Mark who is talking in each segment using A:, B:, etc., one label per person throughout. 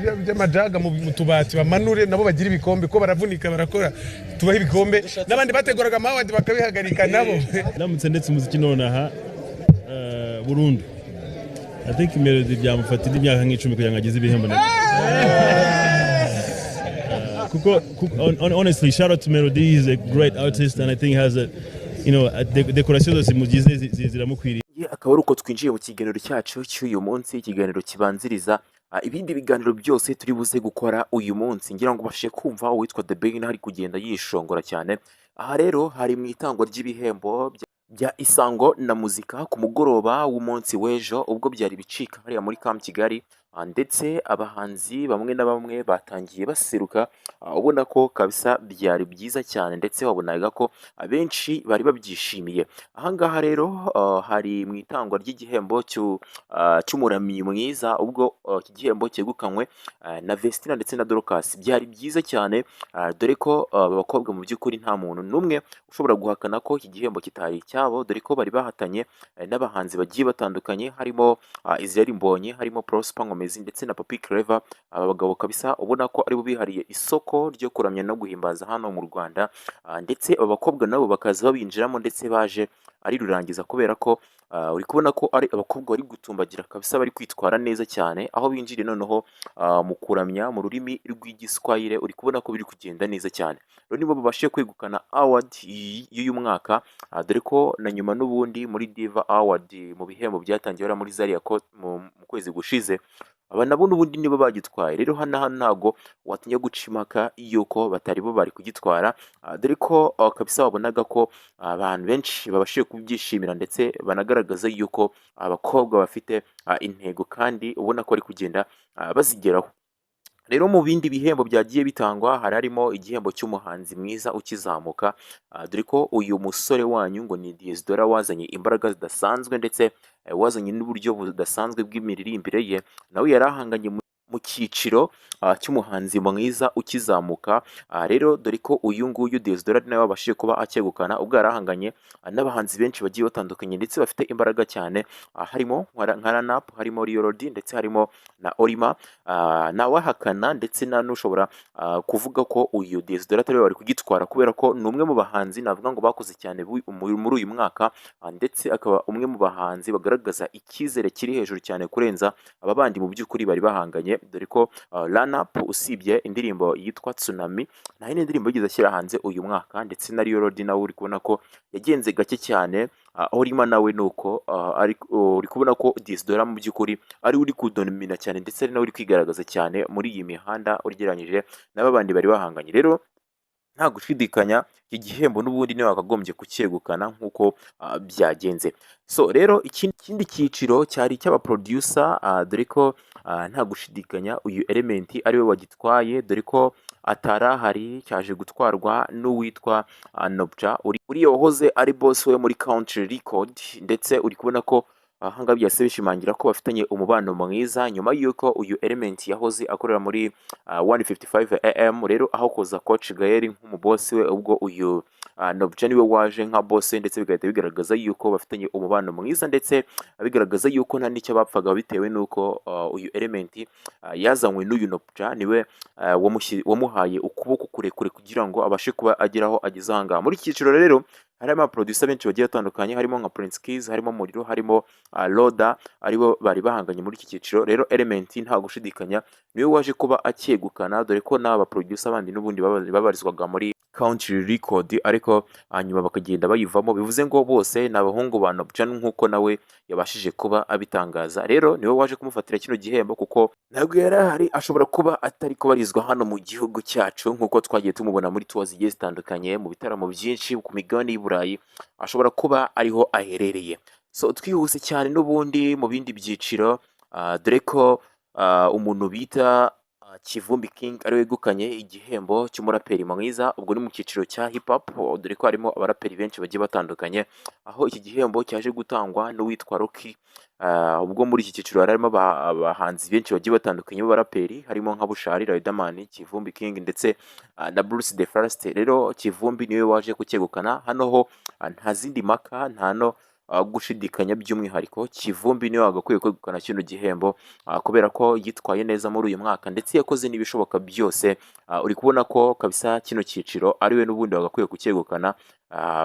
A: by'amajaga mu tubati bamanure nabo bagira ibikombe ko baravunika barakora tubaha ibikombe n'abandi bategoraga amawadi bakabihagarika nabo
B: namutse ndetse umuziki nonaha burundu I think Melody byamufatira imyaka nk'icumi kugira ngo ageze ibihembo kuko honestly shout out to Melody. He's a great artist and I think has a decoration zose mugize ziramukwiriye.
C: Akaba ari uko twinjiye mu kiganiro cyacu cy'uyu munsi, ikiganiro kibanziriza ibindi biganiro byose turi buze gukora uyu munsi. Ngira ngo bashe kumva uwitwa Theben hari kugenda yishongora cyane. Aha rero hari mu itangwa ry'ibihembo bya isango na muzika ku mugoroba w'umunsi w'ejo ubwo byari bicika hariya muri Camp Kigali, ndetse abahanzi bamwe na bamwe batangiye baseruka, ubona ko kabisa byari byiza cyane ndetse wabonaga ko abenshi bari babyishimiye. Ahangaha rero hari mu itangwa ry'igihembo cy'umuramyi mwiza, ubwo iki gihembo cyegukanywe na Vestina ndetse na Dorcas. Byari byiza cyane dore ko abakobwa mu by'ukuri nta muntu n'umwe ushobora guhakana ko iki gihembo kitari cyabo, dore ko bari bahatanye n'abahanzi bagiye batandukanye, harimo Israel Mbonyi, harimo Prosper ndetse na Papi Clever. Aba bagabo kabisa ubona ko ari bo bihariye isoko ryo kuramya no guhimbaza hano mu Rwanda, ndetse aba bakobwa nabo bakaza babinjiramo ndetse baje ari rurangiza, kubera ko uri kubona ko ari abakobwa bari gutumbagira kabisa, bari kwitwara neza cyane, aho binjiriye noneho mu kuramya mu rurimi rw'igiswahili. Uri kubona ko biri kugenda neza cyane. Rero nibo babashije kwegukana award y'uyu mwaka, dore ko na nyuma n'ubundi muri Diva Award mu bihembo byatangiye muri Zaria mu kwezi gushize, aba nabo n'ubundi nibo bagitwaye. Rero hano ntago watinya guca impaka yuko batari bo bari kugitwara, dore ko kabisa wabonaga ko abantu benshi babashije kubyishimira ndetse banagaragaza yuko abakobwa bafite intego kandi ubona ko ari kugenda bazigeraho. Rero mu bindi bihembo byagiye bitangwa harimo igihembo cy'umuhanzi mwiza ukizamuka, dore ko uyu musore wanyu ngo ni Diezdora wazanye imbaraga zidasanzwe ndetse wazanye n'uburyo budasanzwe bw'imiririmbire ye, nawe yarahanganye mu cyiciro cy'umuhanzi mwiza ukizamuka. Rero dore ko uyu nguyu Diezdora nawe wabashije kuba akegukana, ubwo yarahanganye n'abahanzi benshi bagiye batandukanye ndetse bafite imbaraga cyane, harimo nka Ranap, harimo Riorodi ndetse harimo na Orima. Nawahakana ndetse n'ushobora kuvuga ko uyu Diezdora atari we bari kugitwara, kubera ko ni umwe mu bahanzi navuga ngo bakoze cyane muri uyu mwaka, ndetse akaba umwe mu bahanzi bagaragaza icyizere kiri hejuru cyane kurenza aba bandi mu by'ukuri bari bahanganye, dore ko Ranap usibye indirimbo yitwa Tsunami nta yindi ndirimbo yigeze ashyira hanze uyu mwaka, ndetse na Riorodi nawe uri kubona ko yagenze gake cyane. Orima nawe nuko uri kubona ko Diezdora mu by'ukuri ari uri kudomina cyane ndetse ari nawe uri kwigaragaza cyane muri iyi mihanda ugereranyije n'aba bandi bari bahanganye. Rero nta gushidikanya iki gihembo n'ubundi niwe wakagombye kucyegukana nk'uko byagenze. So rero ikindi cyiciro cyari cy'abaproducer, dore ko nta gushidikanya uyu Element ariwe wagitwaye, dore ko atarahari, cyaje gutwarwa n'uwitwa Nobja uri wahoze ari boss we muri Country Record, ndetse uri kubona ko ahangaha byase bishimangira ko bafitanye umubano mwiza nyuma y'uko uyu Element yahoze akorera muri 155 AM. Rero aho koza Coach Gael nk'umuboss we, ubwo uyu Nobja niwe waje nka boss, ndetse bigahita bigaragaza yuko bafitanye umubano mwiza, ndetse bigaragaza yuko nta n'icyo bapfaga bitewe n'uko uyu Element yazanywe n'uyu Nobja, niwe wamuhaye ukuboko kurekure kugira ngo abashe kuba ageraho ageze ahangaha. Muri iki cyiciro rero harimo abaproducer benshi bagiye batandukanye, harimo nka Prince Keys, harimo Muriro, harimo Loda, aribo bari bahanganye muri iki cyiciro. Rero Element nta gushidikanya niwe waje kuba acyegukana, dore ko n'aba producer bandi n'ubundi babarizwaga muri Country Record, ariko hanyuma bakagenda bayivamo. Bivuze ngo bose ni abahungu ba Nobja nk'uko nawe yabashije kuba abitangaza. Rero niwe waje kumufatira kino gihembo, kuko ntabwo yarahari, ashobora kuba atari kubarizwa hano mu gihugu cyacu nk'uko twagiye tumubona muri tours zigiye zitandukanye mu bitaramo byinshi ku migabane y'Iburayi, ashobora kuba ariho aherereye. So twihuse cyane n'ubundi mu bindi byiciro, dore ko umuntu bita Kivumbi King ari wegukanye igihembo cy'umuraperi mwiza, ubwo ni mu cyiciro cya hip hop, dore ko harimo abaraperi benshi bagiye batandukanye, aho iki gihembo cyaje gutangwa n'uwitwa Rocky. Ubwo muri iki cyiciro harimo abahanzi benshi bagiye batandukanye b'abaraperi, harimo nka Bushari, Riderman, Kivumbi King ndetse na Bruce the First. Rero Kivumbi niwe waje kucyegukana. Hano ho nta zindi maka, nta no gushidikanya by'umwihariko Kivumbi niwe wagakwiye kwegukana kino gihembo kubera ko yitwaye neza muri uyu mwaka ndetse yakoze n'ibishoboka byose. Uri kubona ko kabisa kino cyiciro ariwe n'ubundi wagakwiye kucyegukana.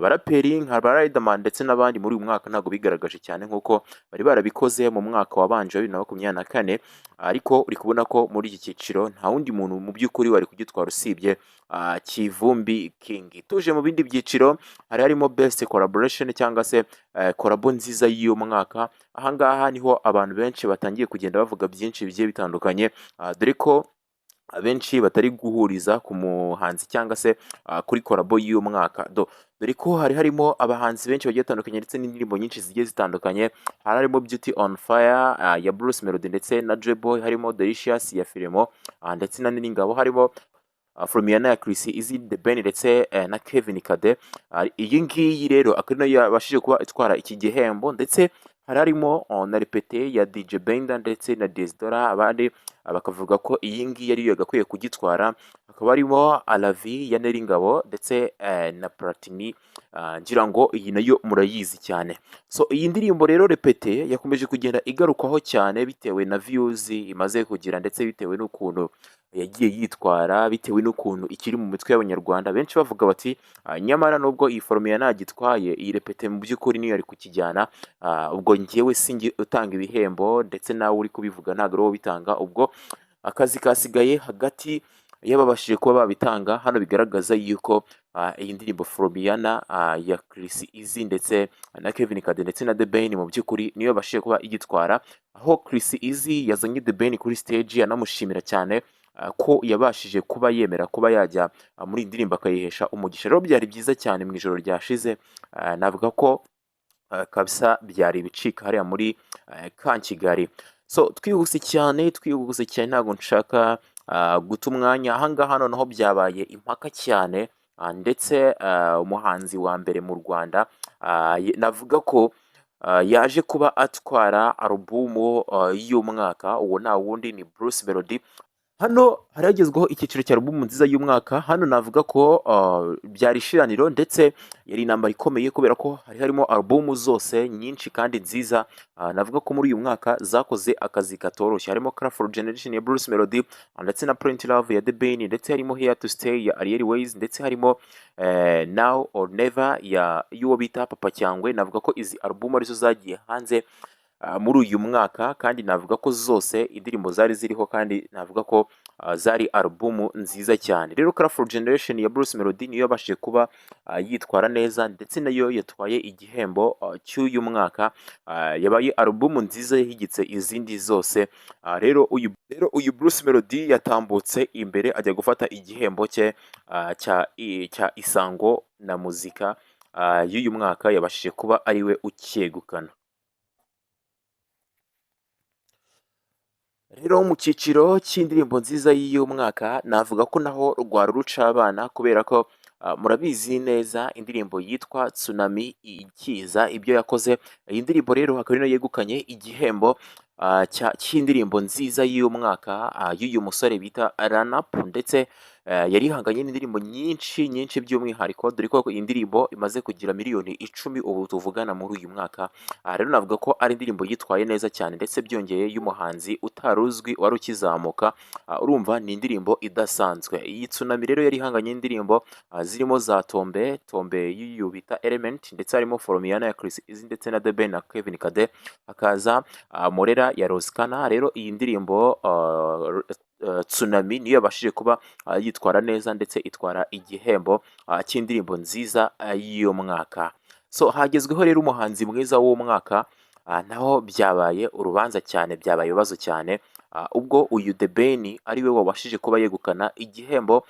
C: Baraperi nka Riderman ndetse n'abandi muri uyu mwaka ntabwo bigaragaje cyane nk'uko bari barabikoze mu mwaka wabanje wa 2024, ariko uri kubona ko muri iki cyiciro nta wundi muntu mu by'ukuri wari kugitwara usibye Kivumbi King. Tuje mu bindi byiciro harimo best collaboration cyangwa se collabo nziza y'uyu mwaka. Ahangaha niho abantu benshi batangiye kugenda bavuga byinshi bigiye bitandukanye, dore ko abenshi batari guhuriza ku muhanzi cyangwa se kuri collabo y'uyu mwaka, dore ko harimo abahanzi benshi bagiye batandukanye ndetse n'indirimbo nyinshi zigiye zitandukanye. Harimo Beauty on Fire ya Bruce Melody ndetse na J-Boy, harimo Delicious ya Filemo ndetse na Ningabo, harimo Formiana ya Chris Easy, Theben ndetse na Kevin Kade. Iyi ngiyi rero akaba nayo yabashije kuba itwara iki gihembo, ndetse harimo na Repete ya DJ Benda ndetse na Desdora. Abandi bakavuga ko iyi ngiyi yari yagakwiye kugitwara. Hakaba harimo Alavi ya Neringabo ndetse na Platini. Ngira ngo iyi nayo murayizi cyane. So iyi ndirimbo rero Repete yakomeje kugenda igarukwaho cyane bitewe na views imaze kugira, ndetse bitewe n'ukuntu yagiye yitwara, bitewe n'ukuntu ikiri mu mitwe y'abanyarwanda. Benshi bavuga bati nyamara nubwo iyi Formiya ntagitwaye, iyi Repete mu by'ukuri niyo yari kukijyana. Ubwo njyewe singi utanga ibihembo ndetse nawe uri kubivuga ntabwo ari wowe bitanga, ubwo akazi kasigaye hagati y'ababashije kuba babitanga. Hano bigaragaza yuko iyi ndirimbo Formiya ya Chris Easy ndetse na Kevin Kade ndetse na Theben mu by'ukuri niyo bashije kuba igitwara, aho Chris Easy yazanye Theben kuri stage anamushimira cyane ko yabashije kuba yemera kuba yajya muri indirimbo akayihesha umugisha. Rero byari byiza cyane mu ijoro ryashize. Navuga ko kabisa byari ibicika hariya muri Kigali. So twihuse cyane ntabwo nshaka guta umwanya. Ahangaha noneho byabaye impaka cyane, ndetse umuhanzi wa mbere mu Rwanda navuga ko yaje kuba atwara alubumu y'umwaka, uwo nta wundi ni Bruce Melody. Hano haragezweho icyiciro cya alubumu nziza y'umwaka. Hano navuga ko byari ishiraniro ndetse yari intambara ikomeye kubera ko harimo alubumu zose nyinshi kandi nziza. Navuga ko muri uyu mwaka zakoze akazi katoroshye. Harimo Colorful Generation ya Bruce Melody ndetse na Plenty Love ya Theben, ndetse harimo Here to Stay ya Ariel Ways, ndetse harimo Now or Never ya y'uwo bita Papa Cyangwe. Navuga ko izi alubumu arizo zagiye hanze muri uyu mwaka, kandi navuga ko zose indirimbo zari ziriho, kandi navuga ko zari alubumu nziza cyane. Rero Colorful Generation ya Bruce Melody niyo yabashije kuba yitwara neza, ndetse nayo yatwaye igihembo cy'uyu mwaka. Yabaye alubumu nziza yahigitse izindi zose. Rero uyu Bruce Melody yatambutse imbere ajya gufata igihembo cye cya Isango na muzika y'uyu mwaka. Yabashije kuba ariwe ucyegukana. Rero mu cyiciro cy'indirimbo nziza y'uyu mwaka navuga ko naho rwari ruca abana, kubera ko murabizi neza indirimbo yitwa Tsunami ikiza ibyo yakoze. Iyi ndirimbo rero akaba ariyo yegukanye igihembo cy'indirimbo nziza y'uyu mwaka y'uyu musore bita Ranap, ndetse yari ihanganye n'indirimbo nyinshi by'umwihariko, dore ko iyi ndirimbo imaze kugira miliyoni 10 ubu tuvugana muri uyu mwaka. Rero navuga ko ari indirimbo yitwaye neza cyane, ndetse byongeye y'umuhanzi utaruzwi wari ukizamuka. Urumva ni indirimbo idasanzwe. Iyi Tsunami rero yari ihanganye n'indirimbo zirimo za Tombe y'uyu bita Element, ndetse harimo Formiya ya Chris Easy ndetse na Theben na Kevin Kade, hakaza Morera ya Roskana. Rero iyi ndirimbo Tsunami niyo yabashije kuba yitwara neza, ndetse itwara igihembo cy'indirimbo nziza y'uyu mwaka. So hagezweho rero umuhanzi mwiza w'umwaka. Naho byabaye urubanza cyane, byabaye ibibazo cyane, ubwo uyu Theben ariwe wabashije kuba yegukana igihembo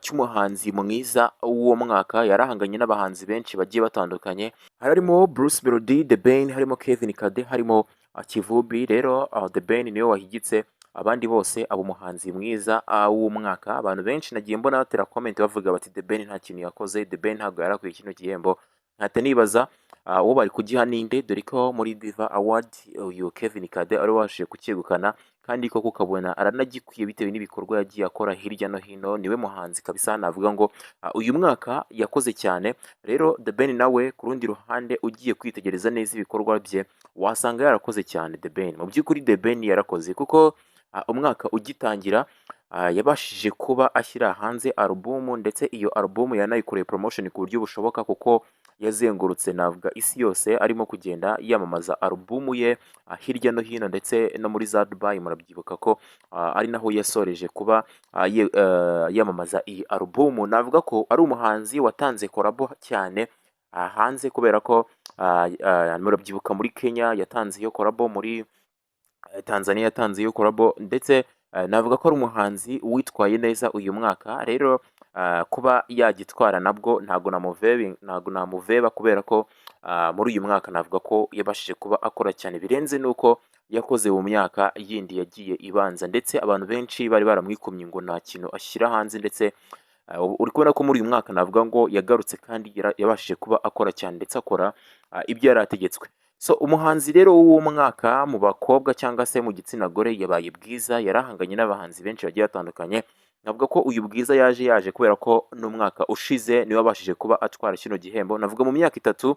C: cy'umuhanzi mwiza w'uwo mwaka. Yarahanganye n'abahanzi benshi bagiye batandukanye, harimo Bruce Melody, Theben, harimo Kevin Kade, harimo Kivumbi. Rero Theben niwe wahigitse abandi bose abo umuhanzi mwiza w'umwaka. Abantu benshi nagiye mbona batera comment bavuga bati Theben nta kintu yakoze, Theben ntabwo yarakwiye kino gihembo. Nkahita nibaza uwo bari kugiha ninde, dore ko muri Diva Award uyu Kevin Kade ari wabashije kucyegukana, kandi koko ukabona aranagikwiye bitewe n'ibikorwa yagiye akora hirya no hino. Niwe muhanzi kabisa navuga ngo uyu mwaka yakoze cyane. Rero The Ben nawe ku rundi ruhande ugiye kwitegereza neza ibikorwa bye wasanga yarakoze cyane. The Ben mu by'ukuri The Ben yarakoze kuko umwaka ugitangira yabashije kuba ashyira hanze alubumu, ndetse iyo alubumu yanayikoreye promotion ku buryo bushoboka kuko yazengurutse navuga isi yose arimo kugenda yamamaza alubumu ye hirya no hino, ndetse no muri za Dubai murabyibuka ko ari naho yasoreje kuba yamamaza iyi alubumu. Navuga ko ari umuhanzi watanze korabo cyane hanze, kubera ko murabyibuka muri Kenya yatanze iyo korabo, muri Tanzania yatanze iyo korabo, ndetse navuga ko ari umuhanzi witwaye neza uyu mwaka. Rero kuba yagitwara nabwo ntago namuveba kubera ko muri uyu mwaka navuga ko yabashije kuba akora cyane birenze nuko yakoze mu myaka yindi yagiye ibanza, ndetse abantu benshi bari baramwikumye ngo nta kintu ashyira hanze, ndetse uri kubona ko muri uyu mwaka navuga ngo yagarutse kandi yabashije kuba akora cyane, ndetse akora ibyo yari ategetswe. So umuhanzi rero w'uwo mwaka mu bakobwa cyangwa se mu gitsina gore yabaye Bwiza. Yarahanganye n'abahanzi benshi bagiye batandukanye. Navuga ko uyu Bwiza yaje kubera ko n'umwaka ushize niwe wabashije kuba atwara kino gihembo. Navuga mu myaka 3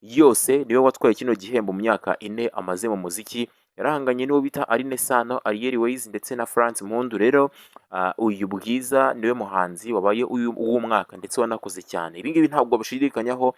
C: yose niwe watwaye kino gihembo, mu myaka 4 amaze mu muziki. Yarahanganye n'uwo bita Aline Sano, Ariel Ways ndetse na France Mpundu. Rero uyu Bwiza niwe muhanzi wabaye uw'umwaka ndetse wanakoze cyane. Ibi ngibi ntabwo bashidikanyaho.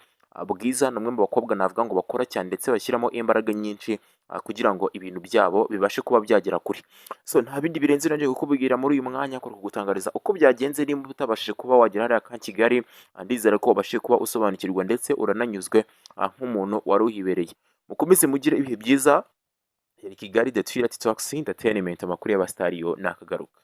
C: Bwiza ni umwe mu bakobwa navuga ngo bakora cyane ndetse bashyiramo imbaraga nyinshi kugira ngo ibintu byabo bibashe kuba byagera kure. So nta bindi birenze nanje kukubwira muri uyu mwanya ko kugutangariza uko byagenze. Nimba utabashije kuba wagera hariya ka Kigali, ndizera ko wabashije kuba usobanukirwa ndetse urananyuzwe nk'umuntu wari uhibereye. Mukomeze mugire ibihe byiza. Kigali The Twilight Talks Entertainment, amakuru y'abastariyo nakagaruka.